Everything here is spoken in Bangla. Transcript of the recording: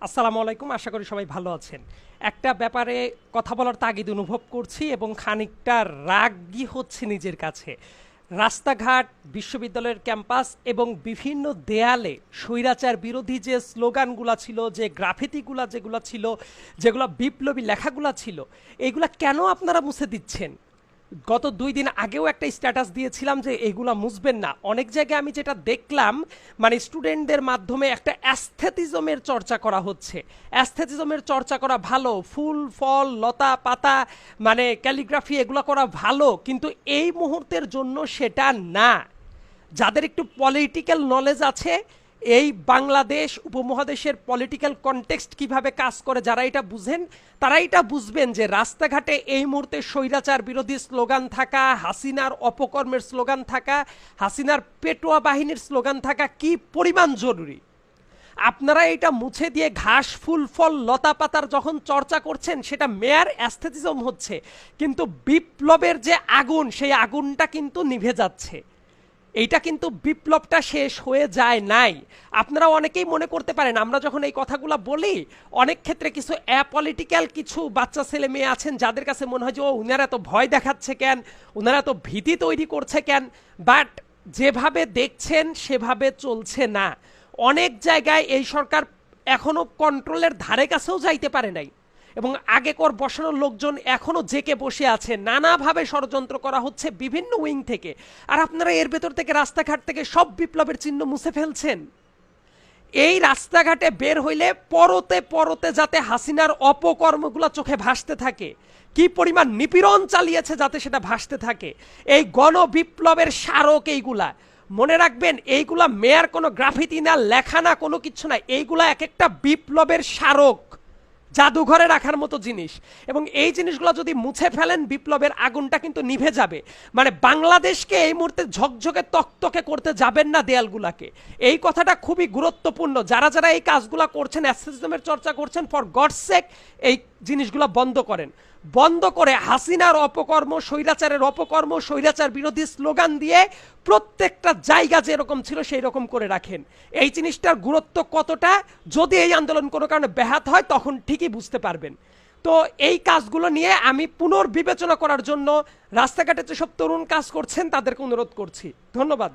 আসসালামু আলাইকুম, আশা করি সবাই ভালো আছেন। একটা ব্যাপারে কথা বলার তাগিদ অনুভব করছি এবং খানিকটা রাগই হচ্ছে নিজের কাছে। রাস্তাঘাট, বিশ্ববিদ্যালয়ের ক্যাম্পাস এবং বিভিন্ন দেয়ালে স্বৈরাচার বিরোধী যে স্লোগানগুলা ছিল, যে গ্রাফিতিগুলা যেগুলো ছিল, যেগুলো বিপ্লবী লেখাগুলা ছিল, এইগুলা কেন আপনারা মুছে দিচ্ছেন? গত 2 দিন আগেও একটা স্ট্যাটাস দিয়েছিলাম যে এগুলা মুছবেন না। অনেক জায়গায় আমি যেটা দেখলাম, মানে স্টুডেন্টদের মাধ্যমে একটা অ্যাস্থেটিজমের চর্চা করা হচ্ছে। অ্যাস্থেটিজমের চর্চা করা ভালো, ফুল ফল লতা পাতা মানে ক্যালিগ্রাফি এগুলো করা ভালো, কিন্তু এই মুহূর্তের জন্য সেটা না। যাদের একটু পলিটিক্যাল নলেজ আছে, এই বাংলাদেশ উপমহাদেশের পলিটিক্যাল কনটেক্সট কিভাবে কাজ করে, যারা এটা বুঝেন তারা এটা বুঝবেন যে রাস্তাঘাটে এই মুহূর্তে স্বৈরাচার বিরোধী স্লোগান থাকা, হাসিনার অপকর্মের স্লোগান থাকা, হাসিনার পেটোয়া বাহিনীর স্লোগান থাকা কি পরিমাণ জরুরি। আপনারা এটা মুছে দিয়ে ঘাস ফুল ফল লতা পাতার যখন চর্চা করছেন, সেটা মেয়ার অ্যাস্থেটিজম হচ্ছে, কিন্তু বিপ্লবের যে আগুন, সেই আগুনটা কিন্তু নিভে যাচ্ছে। এইটা কিন্তু বিপ্লবটা শেষ হয়ে যায় নাই। আপনারা অনেকেই মনে করতে পারেন আমরা যখন এই কথাগুলো বলি, অনেক ক্ষেত্রে কিছু অ্যাপলিটিক্যাল কিছু বাচ্চা ছেলে মেয়ে আছেন যাদের কাছে মনে হয় যে ও উনারা তো ভয় দেখাচ্ছে কেন, উনারা তো ভীতি তৈরি করছে কেন। বাট যেভাবে দেখছেন সেভাবে চলছে না। অনেক জায়গায় এই সরকার এখনো কন্ট্রোলের ধারে কাছেও যাইতে পারে নাই, এবং আগেকর বসানোর লোকজন এখনো জেকে বসে আছে। নানাভাবে ষড়যন্ত্র করা হচ্ছে বিভিন্ন উইং থেকে, আর আপনারা এর ভেতর থেকে রাস্তাঘাট থেকে সব বিপ্লবের চিহ্ন মুছে ফেলছেন। এই রাস্তাঘাটে বের হইলে পরতে পরতে যাতে হাসিনার অপকর্মগুলো চোখে ভাসতে থাকে, কি পরিমাণ নিপীড়ন চালিয়েছে যাতে সেটা ভাসতে থাকে। এই গণ বিপ্লবের স্মারক এইগুলা মনে রাখবেন। এইগুলা মেয়ার কোনো গ্রাফিতি না, লেখা না, কোনো কিছু না। এইগুলা এক একটা বিপ্লবের স্মারক, জাদুঘরে রাখার মতো জিনিস। এবং এই জিনিসগুলো যদি মুছে ফেলেন, বিপ্লবের আগুনটা কিন্তু নিভে যাবে। মানে বাংলাদেশকে এই মুহূর্তে ঝকঝকে তকতকে করতে যাবেন না দেয়ালগুলাকে। এই কথাটা খুবই গুরুত্বপূর্ণ। যারা যারা এই কাজগুলো করছেন, অ্যাসেসিজমের চর্চা করছেন, ফর গডস সেক এই জিনিসগুলো বন্ধ করেন। বন্ধ করে হাসিনার অপকর্ম, স্বৈরাচারের অপকর্ম, স্বৈরাচার বিরোধী স্লোগান দিয়ে প্রত্যেকটা জায়গা যেরকম ছিল সেই রকম করে রাখেন। এই জিনিসটার গুরুত্ব কতটা, যদি এই আন্দোলন কোনো কারণে ব্যাহত হয় তখন ঠিকই বুঝতে পারবেন। তো এই কাজগুলো নিয়ে আমি পুনর্বিবেচনা করার জন্য রাস্তাঘাটে যেসব তরুণ কাজ করছেন তাদেরকে অনুরোধ করছি। ধন্যবাদ।